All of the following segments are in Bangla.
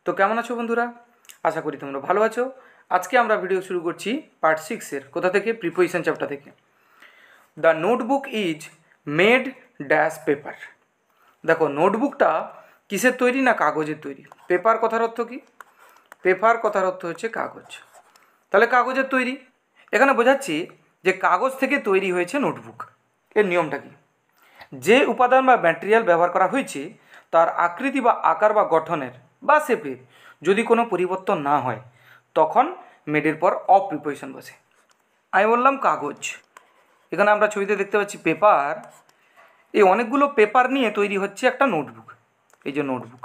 তো কেমন আছো বন্ধুরা? আশা করি তোমরা ভালো আছো। আজকে আমরা ভিডিও শুরু করছি পার্ট 6 কোথা থেকে, প্রিপোজিশন চ্যাপ্টার থেকে। The notebook is made dash paper. দেখো, নোটবুকটা কিসের তৈরি? না কাগজের তৈরি। পেপার কথার অর্থ কি? পেপার কথার অর্থ হচ্ছে কাগজ। তাহলে কাগজের তৈরি, এখানে বোঝাচ্ছি যে কাগজ থেকে তৈরি হয়েছে নোটবুক। এর নিয়মটা কি? যে উপাদান বা ম্যাটেরিয়াল ব্যবহার করা হয়েছে তার আকৃতি বা আকার বা গঠনের বা শেপের যদি কোনো পরিবর্তন না হয় তখন মেডের পর অফ প্রিপোজিশন বসে। আমি বললাম কাগজ, এখানে আমরা ছবিতে দেখতে পাচ্ছি পেপার। এই অনেকগুলো পেপার নিয়ে তৈরি হচ্ছে একটা নোটবুক। এই যে নোটবুক,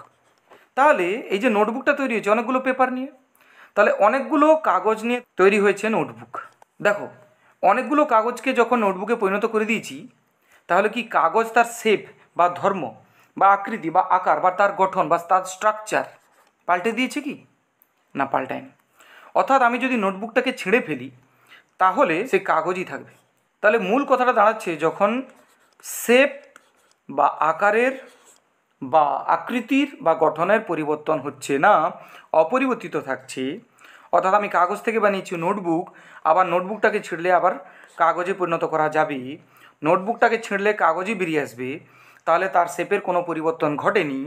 তাহলে এই যে নোটবুকটা তৈরি হয়েছে অনেকগুলো পেপার নিয়ে, তাহলে অনেকগুলো কাগজ নিয়ে তৈরি হয়েছে নোটবুক। দেখো, অনেকগুলো কাগজকে যখন নোটবুকে পরিণত করে দিয়েছি, তাহলে কি কাগজ তার শেপ বা ধর্ম বা আকৃতি বা আকার বা তার গঠন বা তার স্ট্রাকচার পাল্টে দিয়েছে কি? না, পাল্টায়নি। অর্থাৎ আমি যদি নোটবুকটাকে ছিঁড়ে ফেলি তাহলে সে কাগজই থাকবে। তাহলে মূল কথাটা দাঁড়াচ্ছে, যখন শেপ বা আকারের বা আকৃতির বা গঠনের পরিবর্তন হচ্ছে না, অপরিবর্তিত থাকছে, অর্থাৎ আমি কাগজ থেকে বানিয়েছি নোটবুক, আবার নোটবুকটাকে ছিঁড়লে আবার কাগজে পরিণত করা যাবে, নোটবুকটাকে ছিঁড়লে কাগজই বেরিয়ে আসবে, তাহলে তার শেপের কোনো পরিবর্তন ঘটেনি,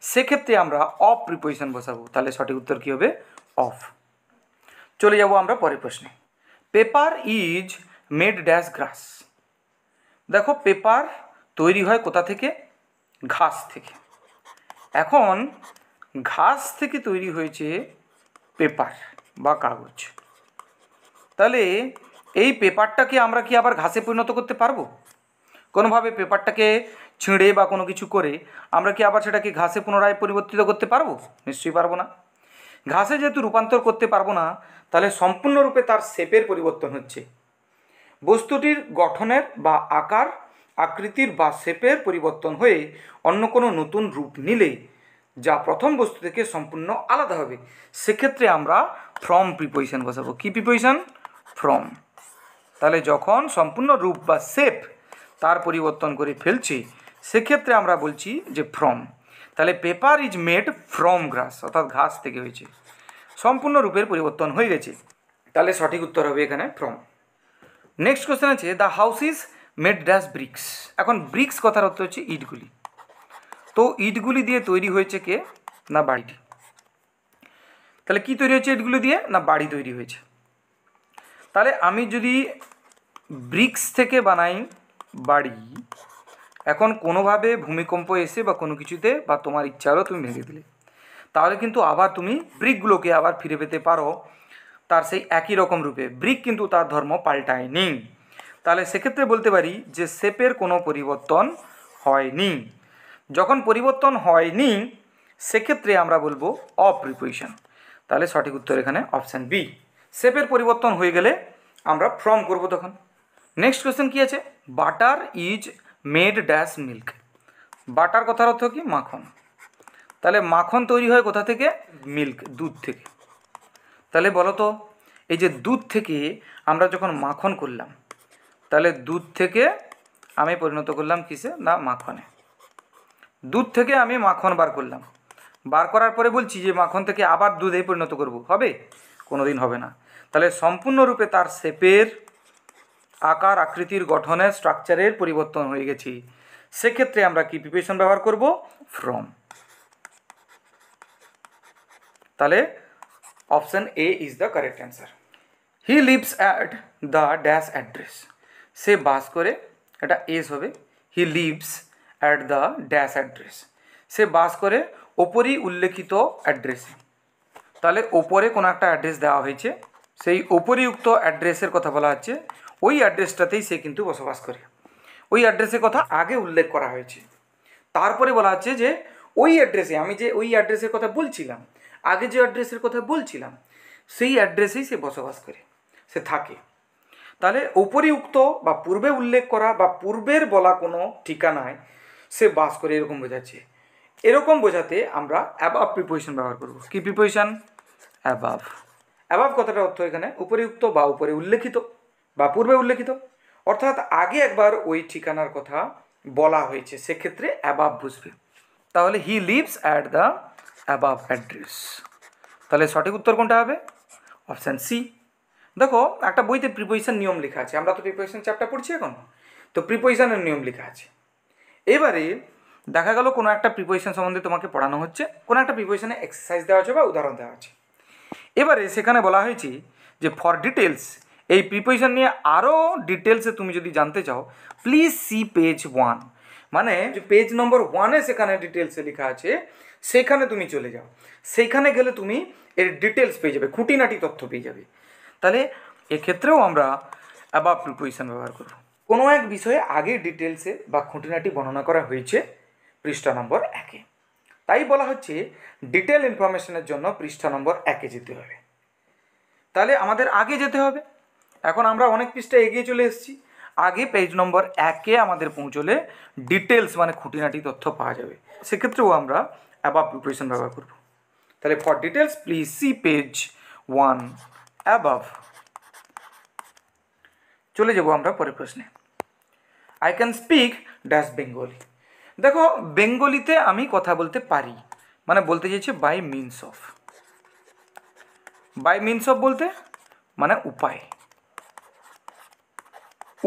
সেক্ষেত্রে আমরা অফ প্রিপোজিশন বসাবো। তাহলে সঠিক উত্তর কী হবে? অফ। চলে যাব আমরা পরের প্রশ্নে। পেপার ইজ মেড ড্যাশ গ্রাস। দেখো, পেপার তৈরি হয় কোথা থেকে? ঘাস থেকে। এখন ঘাস থেকে তৈরি হয়েছে পেপার বা কাগজ, তাহলে এই পেপারটাকে আমরা কি আবার ঘাসে পরিণত করতে পারবো? কোনোভাবে পেপারটাকে ছিঁড়ে বা কোনো কিছু করে আমরা কি আবার সেটাকে ঘাসে পুনরায় পরিবর্তিত করতে পারবো? নিশ্চয়ই পারবো না। ঘাসে যেহেতু রূপান্তর করতে পারবো না, তাহলে সম্পূর্ণরূপে তার শেপের পরিবর্তন হচ্ছে। বস্তুটির গঠনের বা আকার আকৃতির বা শেপের পরিবর্তন হয়ে অন্য কোনো নতুন রূপ নিলে যা প্রথম বস্তু থেকে সম্পূর্ণ আলাদা হবে, সেক্ষেত্রে আমরা ফ্রম প্রিপোজিশন বসাবো। কি প্রিপোজিশন? ফ্রম। তাহলে যখন সম্পূর্ণ রূপ বা শেপ তার পরিবর্তন করে ফেলছি, সেক্ষেত্রে আমরা বলছি যে ফ্রম। তাহলে পেপার ইজ মেড ফ্রম গ্রাস, অর্থাৎ ঘাস থেকে হয়েছে, সম্পূর্ণ রূপের পরিবর্তন হয়ে গেছে। তাহলে সঠিক উত্তর হবে এখানে ফ্রম। নেক্সট কোশ্চেন আছে, the house is made dash bricks. এখন ব্রিক্স কথার অর্থ হচ্ছে ইটগুলি। তো ইটগুলি দিয়ে তৈরি হয়েছে কে? না বাড়িটি। তাহলে কি তৈরি হয়েছে ইটগুলি দিয়ে? না বাড়ি তৈরি হয়েছে। তাহলে আমি যদি ব্রিক্স থেকে বানাই বাড়ি, এখন কোনোভাবে ভূমিকম্প এসে বা কোনো কিছুতে বা তোমার ইচ্ছা হলো তুমি ভেঙে দিলে, তাহলে কিন্তু আবার তুমি ব্রিকগুলোকে আবার ফিরে পেতে পারো তার সেই একই রকম রূপে। ব্রিক কিন্তু তার ধর্ম পাল্টায়নি। তাহলে সেক্ষেত্রে বলতে পারি যে শেপের কোনো পরিবর্তন হয়নি। যখন পরিবর্তন হয়নি, সেক্ষেত্রে আমরা বলবো অফ প্রিপোজিশন। তাহলে সঠিক উত্তর এখানে অপশান বি। শেপের পরিবর্তন হয়ে গেলে আমরা ফ্রম করব তখন। নেক্সট কোয়েশ্চেন কী আছে? Butter is made dash milk. Butter কথার অর্থ কি? মাখন। তাহলে মাখন তৈরি হয় কোথা থেকে? মিল্ক, দুধ থেকে। তাহলে বলো তো, এই যে দুধ থেকে আমরা যখন মাখন করলাম, তাহলে দুধ থেকে আমি পরিণত করলাম কিসে? না মাখনে। দুধ থেকে আমি মাখন বার করলাম, বার করার পরে বলছি যে মাখন থেকে আবার দুধে পরিণত করব, হবে? কোনো দিন হবে না। তাহলে সম্পূর্ণরূপে তার শেপের আকার আকৃতির গঠনের স্ট্রাকচারের পরিবর্তন হয়ে গেছে, সেক্ষেত্রে আমরা কি প্রিপোজিশন ব্যবহার করব? ফ্রম। তাহলে option A is the correct answer. He lives at the dash address. সে বাস করে, এটা এস হবে। He lives at the dash address. সে বাস করে ওপরই উল্লেখিত অ্যাড্রেসে। তাহলে ওপরে কোনো একটা অ্যাড্রেস দেওয়া হয়েছে, সেই ওপরিউক্ত অ্যাড্রেসের কথা বলা হচ্ছে, ওই অ্যাড্রেসটাতেই সে কিন্তু বসবাস করে। ওই অ্যাড্রেসের কথা আগে উল্লেখ করা হয়েছে, তারপরে বলা হচ্ছে যে ওই অ্যাড্রেসে, আমি যে ওই অ্যাড্রেসের কথা বলছিলাম, আগে যে অ্যাড্রেসের কথা বলছিলাম, সেই অ্যাড্রেসেই সে বসবাস করে, সে থাকে। তাহলে উপরিউক্ত বা পূর্বে উল্লেখ করা বা পূর্বের বলা কোনো ঠিকানায় সে বাস করে, এরকম বোঝাচ্ছে। এরকম বোঝাতে আমরা অ্যাবাভ প্রিপোজিশন ব্যবহার করব। কি প্রিপোজিশন? অ্যাবাভ। অ্যাবাভ কথাটার অর্থ এখানে উপরিউক্ত বা উপরে উল্লেখিত বা পূর্বে উল্লেখিত, অর্থাৎ আগে একবার ওই ঠিকানার কথা বলা হয়েছে, সেক্ষেত্রে অ্যাবাভ বুঝবে। তাহলে he lives at the above address. তাহলে সঠিক উত্তর কোনটা হবে? Option C. দেখো একটা বইতে প্রিপোজিশন নিয়ম লেখা আছে, আমরা তো প্রিপোজিশন চ্যাপ্টার পড়ছি এখন, তো প্রিপোজিশনের নিয়ম লেখা আছে। এবারে দেখা গেল কোনো একটা প্রিপোজিশন সম্বন্ধে তোমাকে পড়ানো হচ্ছে, কোনো একটা প্রিপোজিশনে এক্সারসাইজ দেওয়া আছে বা উদাহরণ দেওয়া আছে। এবারে সেখানে বলা হয়েছে যে ফর ডিটেলস, এই প্রিপোজিশন নিয়ে আরও ডিটেলসে তুমি যদি জানতে চাও প্লিজ সি পেজ 1, মানে যে পেজ নম্বর 1-এ সেখানে ডিটেলসে লেখা আছে, সেখানে তুমি চলে যাও। সেইখানে গেলে তুমি এর ডিটেলস পেয়ে যাবে, খুঁটিনাটি তথ্য পেয়ে যাবে। তাহলে এক্ষেত্রেও আমরা অ্যাবাভ প্রিপোজিশন ব্যবহার করব। কোনো এক বিষয়ে আগে ডিটেলসে বা খুঁটিনাটি বর্ণনা করা হয়েছে পৃষ্ঠা নম্বর 1-এ, তাই বলা হচ্ছে ডিটেল ইনফরমেশনের জন্য পৃষ্ঠা নম্বর 1-এ যেতে হবে। তাহলে আমাদের আগে যেতে হবে। এখন আমরা অনেক পৃষ্ঠা এগিয়ে চলে এসেছি, আগে পেজ নম্বর 1-এ আমাদের পৌঁছলে ডিটেলস মানে খুঁটিনাটি তথ্য পাওয়া যাবে, সেক্ষেত্রেও আমরা অ্যাবাভ প্রিপোজিশন ব্যবহার করব। তাহলে for details please see page 1 above. চলে যাব আমরা পরের প্রশ্নে। I can speak dash Bengali. দেখো বেঙ্গলিতে আমি কথা বলতে পারি, মানে বলতে চাইছি by means of. By means of বলতে মানে উপায়,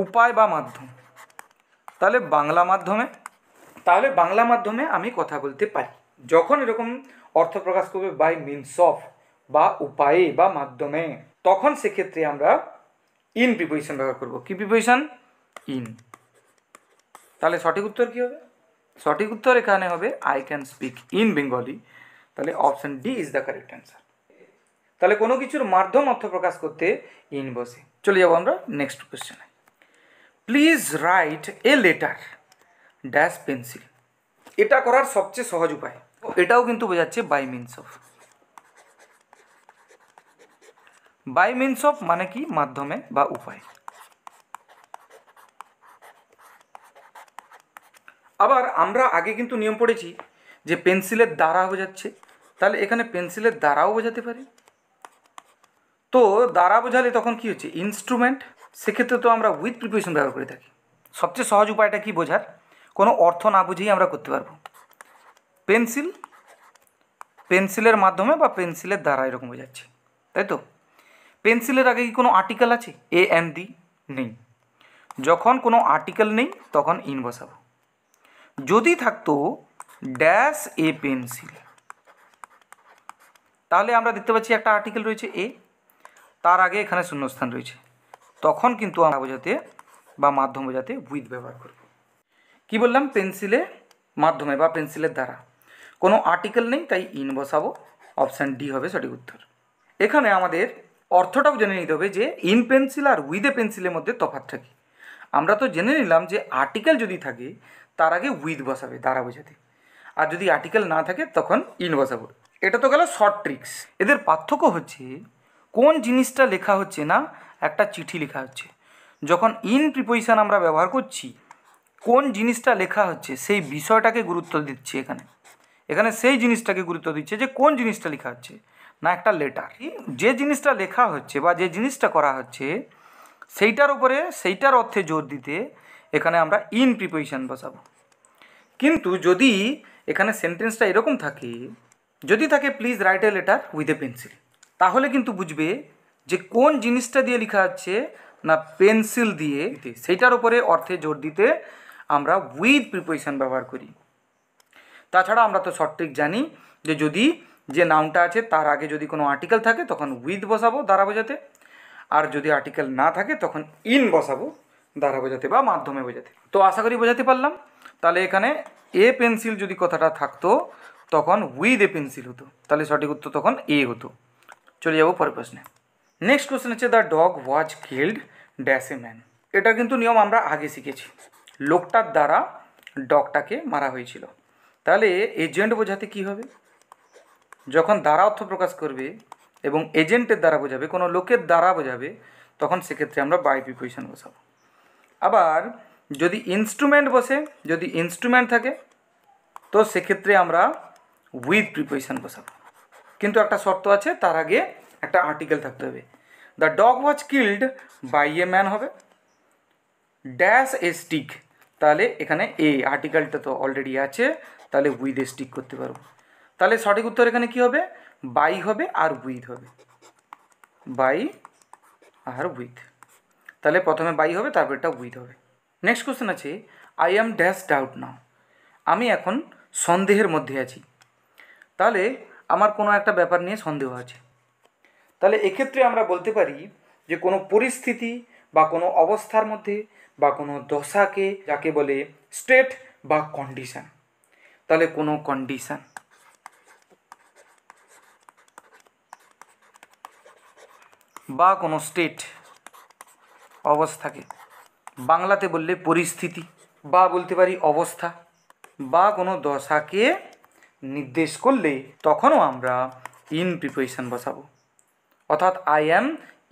উপায় বা মাধ্যম। তাহলে বাংলা মাধ্যমে আমি কথা বলতে পারি। যখন এরকম অর্থ প্রকাশ করবে বাই মিনস অফ বা উপায়ে বা মাধ্যমে, তখন সেক্ষেত্রে আমরা ইন প্রিপোজিশন ব্যবহার করব। কি প্রিপোজিশন? ইন। তাহলে সঠিক উত্তর কী হবে? সঠিক উত্তর এখানে হবে I can speak in Bengali. তাহলে option D is the correct answer. তাহলে কোনো কিছুর মাধ্যম অর্থ প্রকাশ করতে ইন বসে। চলে যাবো আমরা নেক্সট কোয়েশ্চেনে। Please write a letter dash pencil. এটা করার সবচেয়ে সহজ উপায়, এটাও কিন্তু বোঝাচ্ছে by means of. By means of মানে কি? মাধ্যমে বা উপায়। আবার আমরা আগে কিন্তু নিয়ম পড়েছি যে পেন্সিলের দ্বারা বোঝাচ্ছে, তাহলে এখানে পেন্সিলের দ্বারাও বোঝাতে পারি। তো দ্বারা বোঝালে তখন কি হচ্ছে? ইনস্ট্রুমেন্ট। সেক্ষেত্রে তো আমরা উইথ প্রিপোজিশন ব্যবহার করে থাকি। সবচেয়ে সহজ উপায়টা কি বোঝার? কোনো অর্থ না বুঝেই আমরা করতে পারবো। পেন্সিল, পেন্সিলের মাধ্যমে বা পেন্সিলের দ্বারা এরকম বোঝাচ্ছে, তাই তো? পেন্সিলের আগে কি কোনো আর্টিকেল আছে? এ এন দি নেই। যখন কোনো আর্টিকেল নেই তখন ইন বসাবো। যদি থাকতো ড্যাশ এ পেন্সিল, তাহলে আমরা দেখতে পাচ্ছি একটা আর্টিকেল রয়েছে এ, তার আগে এখানে শূন্যস্থান রয়েছে, তখন কিন্তু আমরা বোঝাতে বা মাধ্যম বোঝাতে উইথ ব্যবহার করব। কি বললাম? পেন্সিলে মাধ্যমে বা পেন্সিলের দ্বারা, কোনো আর্টিকেল নেই তাই ইন বসাবো। অপশান ডি হবে সঠিক উত্তর। এখানে আমাদের অর্থটাও জেনে নিতে হবে যে ইন পেন্সিল আর উইথ এ পেন্সিলের মধ্যে তফাৎটা কী। আমরা তো জেনে নিলাম যে আর্টিকেল যদি থাকে তার আগে উইথ বসাবে দ্বারা বোঝাতে, আর যদি আর্টিকেল না থাকে তখন ইন বসাবো। এটা তো গেল শর্ট ট্রিক্স। এদের পার্থক্য হচ্ছে কোন জিনিসটা লেখা হচ্ছে না একটা চিঠি লেখা হচ্ছে, যখন ইন প্রিপোজিশন আমরা ব্যবহার করছি কোন জিনিসটা লেখা হচ্ছে সেই বিষয়টাকে গুরুত্ব দিচ্ছে। এখানে সেই জিনিসটাকে গুরুত্ব দিচ্ছে যে কোন জিনিসটা লেখা হচ্ছে, না একটা লেটার। যে জিনিসটা লেখা হচ্ছে বা যে জিনিসটা করা হচ্ছে সেইটার উপরে সেইটার অর্থে জোর দিতে এখানে আমরা ইন প্রিপোজিশন বসাবো। কিন্তু যদি এখানে সেন্টেন্সটা এরকম থাকে, যদি থাকে please write a letter with a pencil, তাহলে কিন্তু বুঝবে যে কোন জিনিসটা দিয়ে লেখা হচ্ছে, না পেন্সিল দিয়ে, সেইটার উপরে অর্থে জোর দিতে আমরা উইথ প্রিপোজিশন ব্যবহার করি। তাছাড়া আমরা তো শর্ট ট্রিক জানি যে যদি যে নাউনটা আছে তার আগে যদি কোনো আর্টিকেল থাকে তখন উইথ বসাবো দ্বারা বোঝাতে, আর যদি আর্টিকেল না থাকে তখন ইন বসাবো দ্বারা বোঝাতে বা মাধ্যমে বোঝাতে। তো আশা করি বোঝাতে পারলাম। তাহলে এখানে এ পেন্সিল যদি কথাটা থাকতো তখন উইথ এ পেন্সিল হতো, তাহলে সঠিক উত্তর তখন এ হতো। চলে যাবো পরের প্রশ্নে। নেক্সট কোশ্চেন হচ্ছে the dog was killed dash a man. এটা কিন্তু নিয়ম আমরা আগে শিখেছি, লোকটার দ্বারা ডগটাকে মারা হয়েছিল। তাহলে এজেন্ট বোঝাতে কি হবে? যখন দ্বারা অর্থ প্রকাশ করবে এবং এজেন্টের দ্বারা বোঝাবে, কোনো লোকের দ্বারা বোঝাবে, তখন সেক্ষেত্রে আমরা বাই প্রিপোজিশন বসাবো। আবার যদি ইনস্ট্রুমেন্ট বসে, যদি ইনস্ট্রুমেন্ট থাকে তো সেক্ষেত্রে আমরা উইথ প্রিপোজিশন বসাবো। কিন্তু একটা শর্ত আছে, তার আগে একটা আর্টিকেল থাকতে হবে। The dog was killed by a man হবে ড্যাশ এ স্টিক, তাহলে এখানে এ আর্টিকেলটা তো অলরেডি আছে, তাহলে উইথ এ স্টিক করতে পারবো। তাহলে সঠিক উত্তর এখানে কি হবে? বাই হবে আর উইথ হবে, বাই আর উইথ। তাহলে প্রথমে বাই হবে, তারপর এটা উইথ হবে। নেক্সট কোশ্চেন আছে, আই অ্যাম ড্যাশ ডাউট নাও। আমি এখন সন্দেহের মধ্যে আছি। তাহলে আমার কোনো একটা ব্যাপার নিয়ে সন্দেহ আছে। তাহলে এক্ষেত্রে আমরা বলতে পারি যে কোনো পরিস্থিতি বা কোনো অবস্থার মধ্যে বা কোনো দশাকে যাকে বলে স্টেট বা কন্ডিশন। তাহলে কোনো কন্ডিশন বা কোনো স্টেট অবস্থাকে বাংলাতে বললে পরিস্থিতি, বা বলতে পারি অবস্থা, বা কোনো দশাকে নির্দেশ করলে তখনও আমরা ইন প্রিপোজিশন বসাবো। অর্থাৎ আই অ্যাম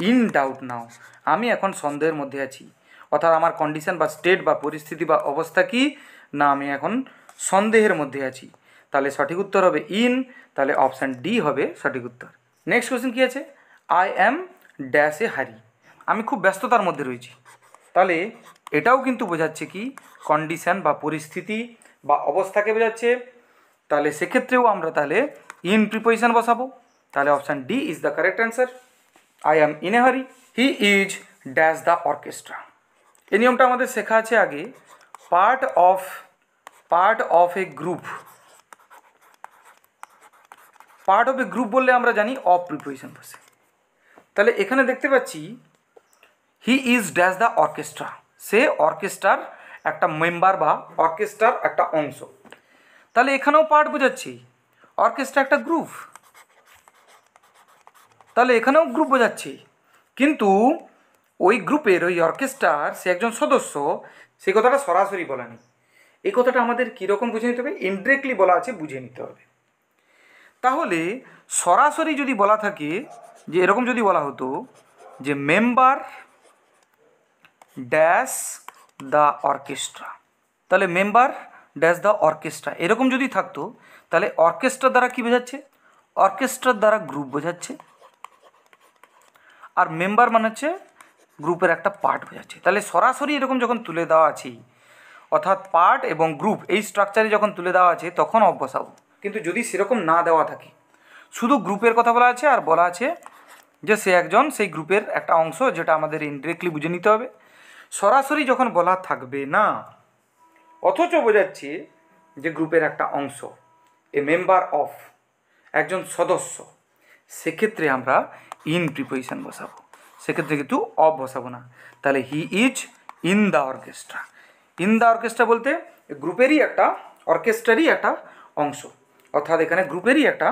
ইন ডাউট নাও, আমি এখন সন্দেহের মধ্যে আছি। অর্থাৎ আমার কন্ডিশন বা স্টেট বা পরিস্থিতি বা অবস্থা কি না, আমি এখন সন্দেহের মধ্যে আছি। তাহলে সঠিক উত্তর হবে ইন, তাহলে অপশান ডি হবে সঠিক উত্তর। নেক্সট কোশ্চেন কী আছে, আই অ্যাম ড্যাশ এ হারি। আমি খুব ব্যস্ততার মধ্যে রয়েছি। তাহলে এটাও কিন্তু বোঝাচ্ছে কি কন্ডিশন বা পরিস্থিতি বা অবস্থাকে বোঝাচ্ছে। তাহলে সেক্ষেত্রেও আমরা তাহলে ইন প্রিপোজিশন বসাবো। তাহলে option D is the correct answer. I am in a hurry, he is dash the orchestra. এই নিয়মটা আমাদের শেখা আছে আগে, part of a group. Part of a group বললে আমরা জানি অফ প্রিপোজিশন বসে। তাহলে এখানে দেখতে পাচ্ছি he is dash the orchestra, সে অর্কেস্ট্রার একটা মেম্বার বা অর্কেস্ট্রার একটা অংশ। তাহলে এখানেও পার্ট বোঝাচ্ছি, অর্কেস্ট্রা একটা গ্রুপ, তাহলে এখানেও গ্রুপ বোঝাচ্ছি। কিন্তু ওই গ্রুপের ওই অর্কেস্ট্রার সে একজন সদস্য, সেই কথাটা সরাসরি বলা নেই। এই কথাটা আমাদের কীরকম বুঝে নিতে হবে, ইনডিরেক্টলি বলা আছে, বুঝে নিতে হবে। তাহলে সরাসরি যদি বলা থাকে, যে এরকম যদি বলা হতো যে মেম্বার ড্যাশ দ্য অর্কেস্ট্রা, তাহলে মেম্বার ড্যাশ দ্য অর্কেস্ট্রা এরকম যদি থাকতো, তাহলে অর্কেস্ট্রার দ্বারা কী বোঝাচ্ছে, অর্কেস্ট্রার দ্বারা গ্রুপ বোঝাচ্ছে, আর মেম্বার মানে হচ্ছে গ্রুপের একটা পার্ট বোঝাচ্ছে। তাহলে সরাসরি এরকম যখন তুলে দেওয়া আছে, অর্থাৎ পার্ট এবং গ্রুপ এই স্ট্রাকচারে যখন তুলে দেওয়া আছে তখন অফ বসাবো। কিন্তু যদি সেরকম না দেওয়া থাকে, শুধু গ্রুপের কথা বলা আছে আর বলা আছে যে সে একজন সেই গ্রুপের একটা অংশ, যেটা আমাদের ইনডিরেক্টলি বুঝে নিতে হবে। সরাসরি যখন বলা থাকবে না, অথচ বোঝাচ্ছে যে গ্রুপের একটা অংশ, এ মেম্বার অফ, একজন সদস্য, সেক্ষেত্রে আমরা ইন প্রিপোজিশন বসাবো, সেক্ষেত্রে কিন্তু অফ বসাবো না। তাহলে he is in the orchestra. In the orchestra বলতে গ্রুপেরই একটা, অর্কেস্ট্রারই একটা অংশ, অর্থাৎ এখানে গ্রুপেরই একটা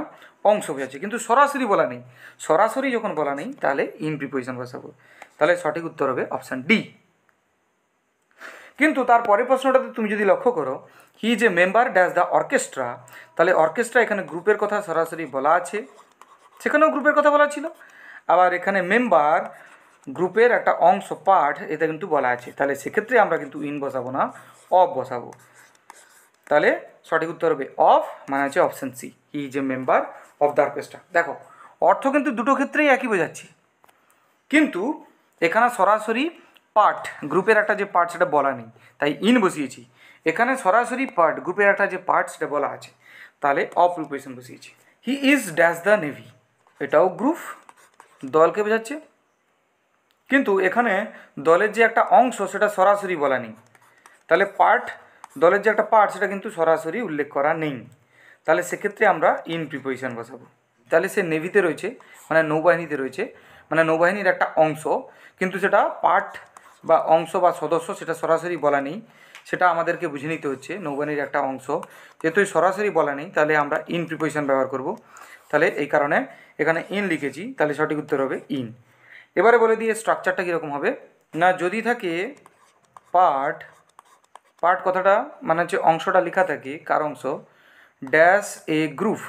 অংশ বোঝাচ্ছে, কিন্তু সরাসরি বলা নেই। সরাসরি যখন বলা নেই তাহলে ইন প্রিপোজিশন বসাবো। তাহলে সঠিক উত্তর হবে অপশান ডি। কিন্তু তার পরের প্রশ্নটাতে তুমি যদি লক্ষ্য করো, হি is a member dash the orchestra, তাহলে অর্কেস্ট্রা এখানে গ্রুপের কথা সরাসরি বলা আছে, সেখানেও গ্রুপের কথা বলা ছিল। আবার এখানে মেম্বার গ্রুপের একটা অংশ, পার্ট, এটা কিন্তু বলা আছে। তাহলে সেক্ষেত্রে আমরা কিন্তু ইন বসাবো না, অফ বসাবো। তাহলে সঠিক উত্তর হবে অফ, মানে হচ্ছে option C, he is a member of the orchestra. দেখো অর্থ কিন্তু দুটো ক্ষেত্রেই একই বোঝাচ্ছি, কিন্তু এখানে সরাসরি পার্ট, গ্রুপের একটা যে পার্ট সেটা বলা নেই, তাই ইন বসিয়েছি। এখানে সরাসরি পার্ট, গ্রুপের একটা যে পার্ট সেটা বলা আছে, তাহলে অফ প্রিপোজিশন বসিয়েছি। হি ইজ ড্যাশ দ্য নেভি, এটাও গ্রুপ, দলকে বোঝাচ্ছে, কিন্তু এখানে দলের যে একটা অংশ সেটা সরাসরি বলা নেই। তাহলে পার্ট, দলের যে একটা পার্ট সেটা কিন্তু সরাসরি উল্লেখ করা নেই। তাহলে সেক্ষেত্রে আমরা ইন প্রিপোজিশন বসাবো। তাহলে সে নেভিতে রয়েছে, মানে নৌবাহিনীতে রয়েছে, মানে নৌবাহিনীর একটা অংশ, কিন্তু সেটা পার্ট বা অংশ বা সদস্য সেটা সরাসরি বলা নেই, সেটা আমাদেরকে বুঝে নিতে হচ্ছে নৌবাহিনীর একটা অংশ। যেহেতু সরাসরি বলা নেই, তাহলে আমরা ইন প্রিপোজিশন ব্যবহার করব। তাহলে এই কারণে এখানে ইন লিখেছি, তাহলে সঠিক উত্তর হবে ইন। এবারে বলে দিয়ে স্ট্রাকচারটা কীরকম হবে না, যদি থাকে পার্ট, পার্ট কথাটা মানে হচ্ছে অংশটা লেখা থাকে, কার অংশ, ড্যাশ এ গ্রুপ,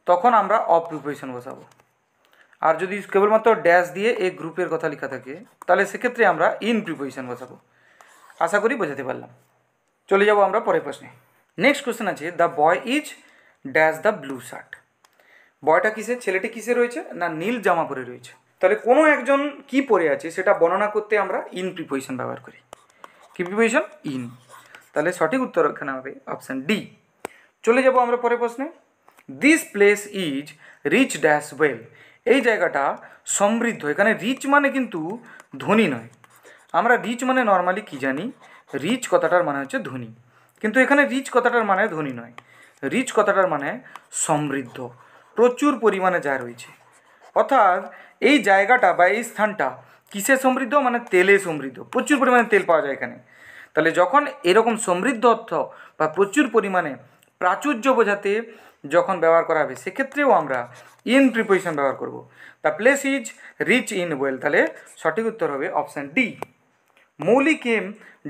তখন আমরা অফ প্রিপোজিশন বসাবো। আর যদি কেবলমাত্র ড্যাশ দিয়ে এ গ্রুপের কথা লেখা থাকে, তাহলে সেক্ষেত্রে আমরা ইন প্রিপোজিশন বসাবো। আশা করি বোঝাতে পারলাম। চলে যাব আমরা পরের প্রশ্নে। নেক্সট কোশ্চেন আছে, the boy is dash the blue shirt. বয়টা কিসের, ছেলেটি কিসে রয়েছে না নীল জামা পরে রয়েছে। তাহলে কোনো একজন কি পরে আছে সেটা বর্ণনা করতে আমরা ইন প্রিপোজিশন ব্যবহার করি। কি প্রিপোজিশন, ইন। তাহলে সঠিক উত্তর এখানে হবে অপশান ডি। চলে যাব আমরা পরের প্রশ্নে। This place is rich dash oil. এই জায়গাটা সমৃদ্ধ। এখানে রিচ মানে কিন্তু ধনী নয়। আমরা রিচ মানে নর্মালি কী জানি, রিচ কথাটার মানে হচ্ছে ধনী, কিন্তু এখানে রিচ কথাটার মানে ধনী নয়, রিচ কথাটার মানে সমৃদ্ধ, প্রচুর পরিমাণে যা রয়েছে। অর্থাৎ এই জায়গাটা বা এই স্থানটা কিসে সমৃদ্ধ, মানে তেলে সমৃদ্ধ, প্রচুর পরিমাণে তেল পাওয়া যায় এখানে। তাহলে যখন এরকম সমৃদ্ধ অর্থ বা প্রচুর পরিমাণে প্রাচুর্য বোঝাতে যখন ব্যবহার করা হবে, সেক্ষেত্রেও আমরা ইন প্রিপোজিশন ব্যবহার করব। The place is rich in oil. তাহলে সঠিক উত্তর হবে option D. Mouli came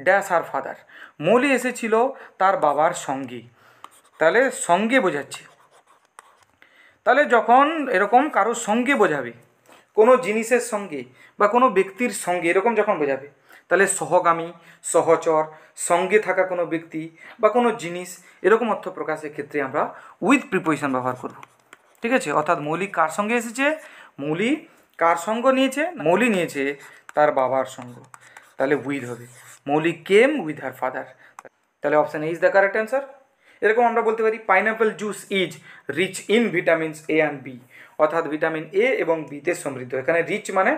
dash her father. Mouli এসেছিল তার বাবার সঙ্গে। তাহলে সঙ্গে বোঝাচ্ছে। তাহলে যখন এরকম কারোর সঙ্গে বোঝাবে, কোনো জিনিসের সঙ্গে বা কোনো ব্যক্তির সঙ্গে এরকম যখন বোঝাবে, তাহলে সহগামী, সহচর, সঙ্গে থাকা কোনো ব্যক্তি বা কোনো জিনিস, এরকম অর্থ প্রকাশের ক্ষেত্রে আমরা উইথ প্রিপোজিশন ব্যবহার করব। ঠিক আছে? অর্থাৎ মৌলিক কার সঙ্গে এসেছে, মৌলি কার সঙ্গ নিয়েছে, মৌলি নিয়েছে তার বাবার সঙ্গ, তাহলে উইথ হবে। Mouli came with her father. তাহলে option A is the correct answer. এরকম আমরা বলতে পারি pineapple juice is rich in vitamins A and B. অর্থাৎ ভিটামিন এ এবং বিতে সমৃদ্ধ। এখানে রিচ মানে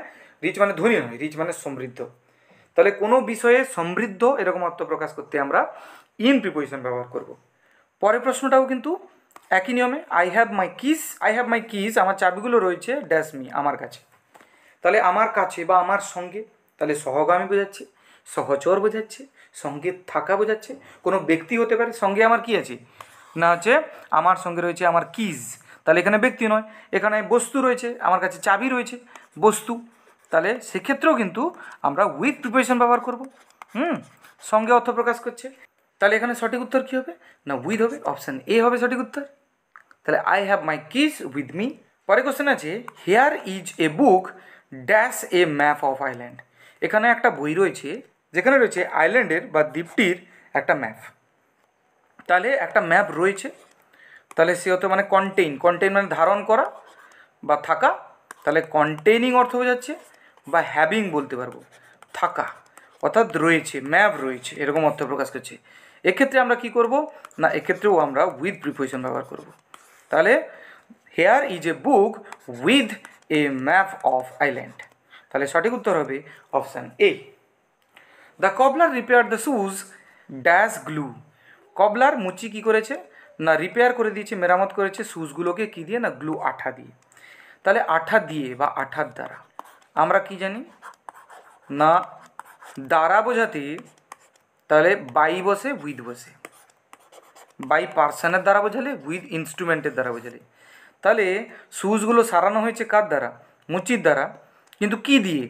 ধনী নয়, রিচ মানে সমৃদ্ধ। তাহলে কোনো বিষয়ে সমৃদ্ধ এরকম অর্থ প্রকাশ করতে আমরা ইন প্রিপোজিশন ব্যবহার করব। পরের প্রশ্নটাও কিন্তু একই নিয়মে, আই হ্যাভ মাই কিস, আমার চাবিগুলো রয়েছে ড্যাশ মি, আমার কাছে। তাহলে আমার কাছে বা আমার সঙ্গে, তাহলে সহগামী বোঝাচ্ছে, সহচর বোঝাচ্ছে, সঙ্গে থাকা বোঝাচ্ছে, কোনো ব্যক্তি হতে পারে। সঙ্গে আমার কি আছে না, হচ্ছে আমার সঙ্গে রয়েছে আমার কিজ, তাহলে এখানে ব্যক্তি নয়, এখানে বস্তু রয়েছে, আমার কাছে চাবি রয়েছে, বস্তু। তাহলে সেক্ষেত্রেও কিন্তু আমরা উইথ প্রিপোজিশন ব্যবহার করব। সঙ্গে অর্থ প্রকাশ করছে। তাহলে এখানে সঠিক উত্তর কী হবে না, উইথ হবে। অপশান এ হবে সঠিক উত্তর। তাহলে I have my kiss with me. পরে কোশ্চেন আছে, hair is a book dash a map of island. এখানে একটা বই রয়েছে যেখানে রয়েছে আইল্যান্ডের বা দ্বীপটির একটা ম্যাপ। তাহলে একটা ম্যাপ রয়েছে, তাহলে সে হতো মানে কন্টেইন মানে ধারণ করা বা থাকা। তাহলে কন্টেইনিং অর্থ বোঝাচ্ছে, বা হ্যাভিং বলতে পারবো, থাকা, অর্থাৎ রয়েছে, ম্যাপ রয়েছে, এরকম অর্থ প্রকাশ করছে। এক্ষেত্রে আমরা কি করব না, এক্ষেত্রেও আমরা উইথ প্রিপোজিশন ব্যবহার করব। তাহলে hair is a book with a map of island. তাহলে সঠিক উত্তর হবে option A. The কবলার repair the shoes dash glue. কবলার মুচি কী করেছে না, রিপেয়ার করে দিয়েছে, মেরামত করেছে শুজগুলোকে কী দিয়ে না, গ্লু, আঠা দিয়ে। তাহলে আঠা দিয়ে বা আঠার দ্বারা আমরা কি জানি না, দ্বারা বোঝাতে তাহলে বাই বসে, উইথ বসে। বাই পার্সনের দ্বারা বোঝালে, উইথ ইনস্ট্রুমেন্টের দ্বারা বোঝালে। তাহলে শুজগুলো সারানো হয়েছে কার দ্বারা, মুচির দ্বারা, কিন্তু কি দিয়ে,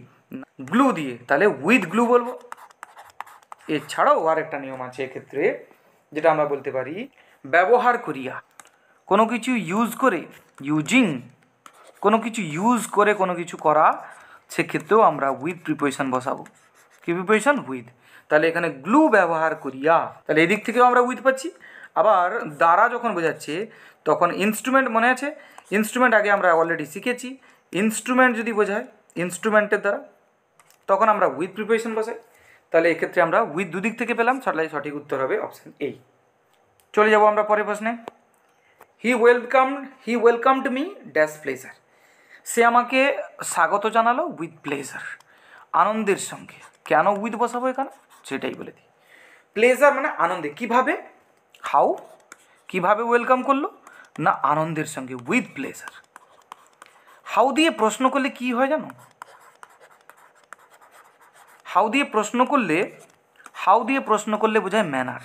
গ্লু দিয়ে। তাহলে উইথ গ্লু বলবো। এছাড়াও আর একটা নিয়ম আছে এক্ষেত্রে, যেটা আমরা বলতে পারি ব্যবহার করিয়া। কোনো কিছু ইউজ করে, ইউজিং, কোনো কিছু ইউজ করে কোনো কিছু করা, সেক্ষেত্রেও আমরা উইথ প্রিপোজিশন বসাবো। কি প্রিপোজিশন, উইথ। তাহলে এখানে গ্লু ব্যবহার করিয়া, তাহলে এদিক থেকেও আমরা উইথ পাচ্ছি। আবার দ্বারা যখন বোঝাচ্ছে তখন ইনস্ট্রুমেন্ট, মনে আছে ইনস্ট্রুমেন্ট আগে আমরা অলরেডি শিখেছি। ইনস্ট্রুমেন্ট যদি বোঝায় ইনস্ট্রুমেন্টের দ্বারা, তখন আমরা উইথ প্রিপোজিশন বসাই। তাহলে এক্ষেত্রে আমরা উইথ দুদিক থেকে পেলাম, তাহলে সঠিক উত্তর হবে অপশান এ। চলে যাব আমরা পরের প্রশ্নে। হি ওয়েলকামড মি ড্যাশ প্লেজার। সে আমাকে স্বাগত জানালো উইথ প্লেজার, আনন্দের সঙ্গে। কেন উইথ বসাবো এখানে সেটাই বলে দিই। প্লেজার মানে আনন্দে। কিভাবে, হাউ, কিভাবে ওয়েলকাম করলো না, আনন্দের সঙ্গে, উইথ প্লেজার। হাউ দিয়ে প্রশ্ন করলে কি হয় জানো, হাউ দিয়ে প্রশ্ন করলে বোঝায় ম্যানার।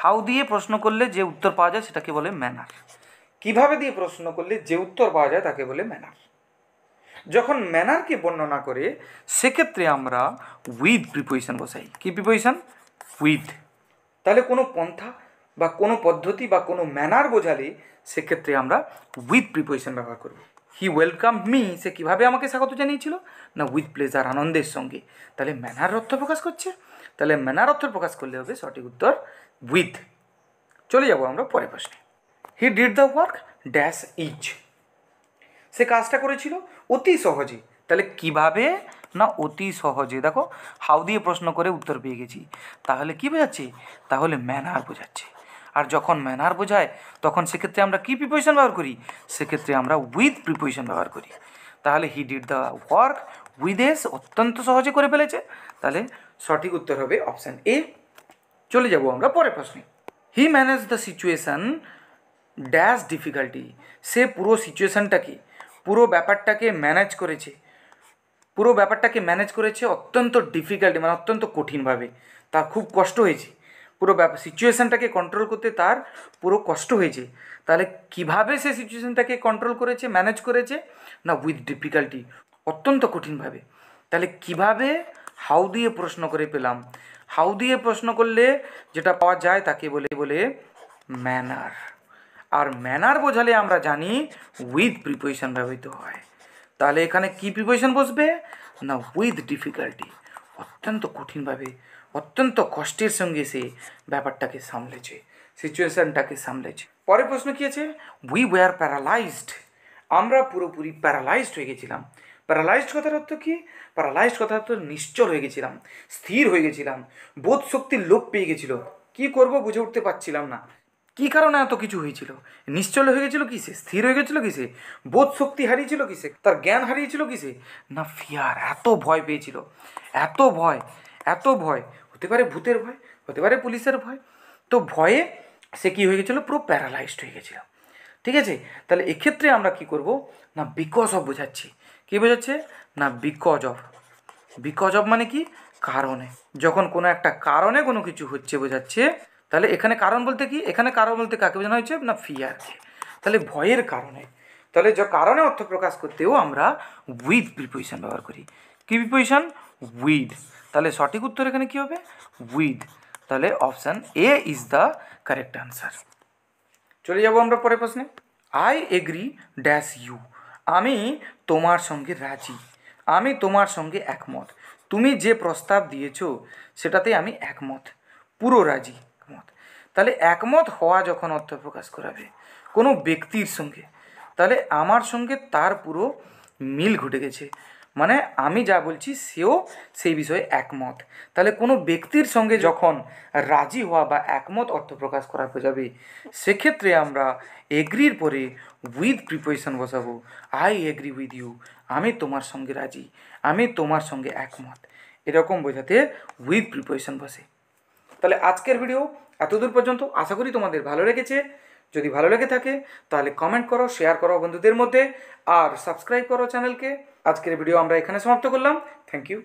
হাউ দিয়ে প্রশ্ন করলে যে উত্তর পাওয়া যায় সেটাকে বলে ম্যানার। কিভাবে দিয়ে প্রশ্ন করলে যে উত্তর পাওয়া যায় তাকে বলে ম্যানার। যখন ম্যানারকে বর্ণনা করে সেক্ষেত্রে আমরা উইথ প্রিপোজিশন বসাই। কি প্রিপোজিশন, উইথ। তাহলে কোনো পন্থা বা কোনো পদ্ধতি বা কোনো ম্যানার বোঝালে সেক্ষেত্রে আমরা উইথ প্রিপোজিশন ব্যবহার করব। হি ওয়েলকাম মি, সে কীভাবে আমাকে স্বাগত জানিয়েছিল না, উইথ প্লেজার, আনন্দের সঙ্গে। তাহলে ম্যানার অর্থ প্রকাশ করছে, তাহলে ম্যানার অর্থ প্রকাশ করলে হবে সঠিক উত্তর উইথ। চলে যাব আমরা পরের প্রশ্নে। He did the work dash ease. সে কাজটা করেছিল অতি সহজে। তাহলে কিভাবে না, অতি সহজে। দেখো হাউ দিয়ে প্রশ্ন করে উত্তর পেয়ে গেছি, তাহলে কি বোঝাচ্ছে, তাহলে ম্যানার বোঝাচ্ছে। আর যখন ম্যানার বোঝায় তখন সেক্ষেত্রে আমরা কী প্রিপোজিশন ব্যবহার করি? সেক্ষেত্রে আমরা উইথ প্রিপোজিশন ব্যবহার করি। তাহলে হি did the work with S, অত্যন্ত সহজে করে ফেলেছে। তাহলে সঠিক উত্তর হবে অপশান এ। চলে যাব আমরা পরের প্রশ্নে। He manage the situation dash difficulty, সে পুরো সিচুয়েশানটাকে, পুরো ব্যাপারটাকে ম্যানেজ করেছে অত্যন্ত ডিফিকাল্টি, মানে অত্যন্ত কঠিনভাবে। তার খুব কষ্ট হয়েছে, পুরো সিচুয়েশানটাকে কন্ট্রোল করতে তার পুরো কষ্ট হয়েছে। তাহলে কিভাবে সে সিচুয়েশানটাকে কন্ট্রোল করেছে, ম্যানেজ করেছে? না উইথ ডিফিকাল্টি, অত্যন্ত কঠিনভাবে। তাহলে কিভাবে? হাউ দিয়ে প্রশ্ন করে পেলাম। হাউ দিয়ে প্রশ্ন করলে যেটা পাওয়া যায় তাকে বলে ম্যানার। আর ম্যানার বোঝালে আমরা জানি উইথ প্রিপোজিশন ব্যবহৃত হয়। তাহলে এখানে কি প্রিপোজিশন বসবে? না উইথ ডিফিকাল্টি, অত্যন্ত কঠিনভাবে, অত্যন্ত কষ্টের সঙ্গে সে ব্যাপারটাকে সামলেছে, সিচুয়েশানটাকে সামলেছে। পরের প্রশ্ন কী আছে? উই ওয়ার প্যারালাইজড, আমরা পুরোপুরি প্যারালাইজড হয়ে গেছিলাম। প্যারালাইজড কথার অর্থ কী? প্যারালাইজড কথার অর্থ নিশ্চল হয়ে গেছিলাম, স্থির হয়ে গেছিলাম, বোধ শক্তির লোপ পেয়ে গেছিল। কী করব বুঝে উঠতে পারছিলাম না। কী কারণে এত কিছু হয়েছিল? নিশ্চল হয়ে গেছিলো কিসে? স্থির হয়ে গেছিলো কিসে? বোধ শক্তি হারিয়েছিল কিসে? তার জ্ঞান হারিয়েছিল কিসে? না ফিয়ার, এত ভয় পেয়েছিল, এত ভয়। হতে পারে ভূতের ভয়, হতে পারে পুলিশের ভয়। তো ভয়ে সে কী হয়ে গেছিলো? পুরো প্যারালাইজড হয়ে গেছিলো। ঠিক আছে, তাহলে এক্ষেত্রে আমরা কি করব? না বিকজ অফ বোঝাচ্ছি। কী বোঝাচ্ছে? না বিকজ অফ মানে কি? কারণে। যখন কোনো একটা কারণে কোনো কিছু হচ্ছে বোঝাচ্ছে। তাহলে এখানে কারণ বলতে কি? এখানে কারণ বলতে কাকে বোঝানো হয়েছে? না ফিয়ারকে। তাহলে ভয়ের কারণে। তাহলে যে কারণে অর্থ প্রকাশ করতেও আমরা উইথ প্রিপোজিশন ব্যবহার করি। কি প্রিপোজিশন? উইথ। তাহলে সঠিক উত্তর এখানে কী হবে? উইথ। তাহলে option A is the correct answer. চলে যাব আমরা পরের প্রশ্নে। আই এগ্রি ড্যাশ ইউ, আমি তোমার সঙ্গে রাজি, আমি তোমার সঙ্গে একমত। তুমি যে প্রস্তাব দিয়েছো সেটাতে আমি একমত, পুরো রাজি, একমত। তাহলে একমত হওয়া যখন অর্থ প্রকাশ করাবে কোনো ব্যক্তির সঙ্গে, তাহলে আমার সঙ্গে তার পুরো মিল ঘটে গেছে, মানে আমি যা বলছি সেও সেই বিষয়ে একমত। তাহলে কোনো ব্যক্তির সঙ্গে যখন রাজি হওয়া বা একমত অর্থ প্রকাশ করা বোঝাবে, সেক্ষেত্রে আমরা এগ্রির পরে উইথ প্রিপোজিশন বসাবো। আই এগ্রি উইথ ইউ, আমি তোমার সঙ্গে রাজি, আমি তোমার সঙ্গে একমত, এরকম বোঝাতে উইথ প্রিপোজিশন বসে। তাহলে আজকের ভিডিও এতদূর পর্যন্ত, আশা করি তোমাদের ভালো লেগেছে। যদি ভালো লেগে থাকে তাহলে কমেন্ট করো, শেয়ার করো বন্ধুদের মধ্যে, আর সাবস্ক্রাইব করো চ্যানেলকে। আজকের ভিডিও আমরা এখানে সমাপ্ত করলাম। Thank you.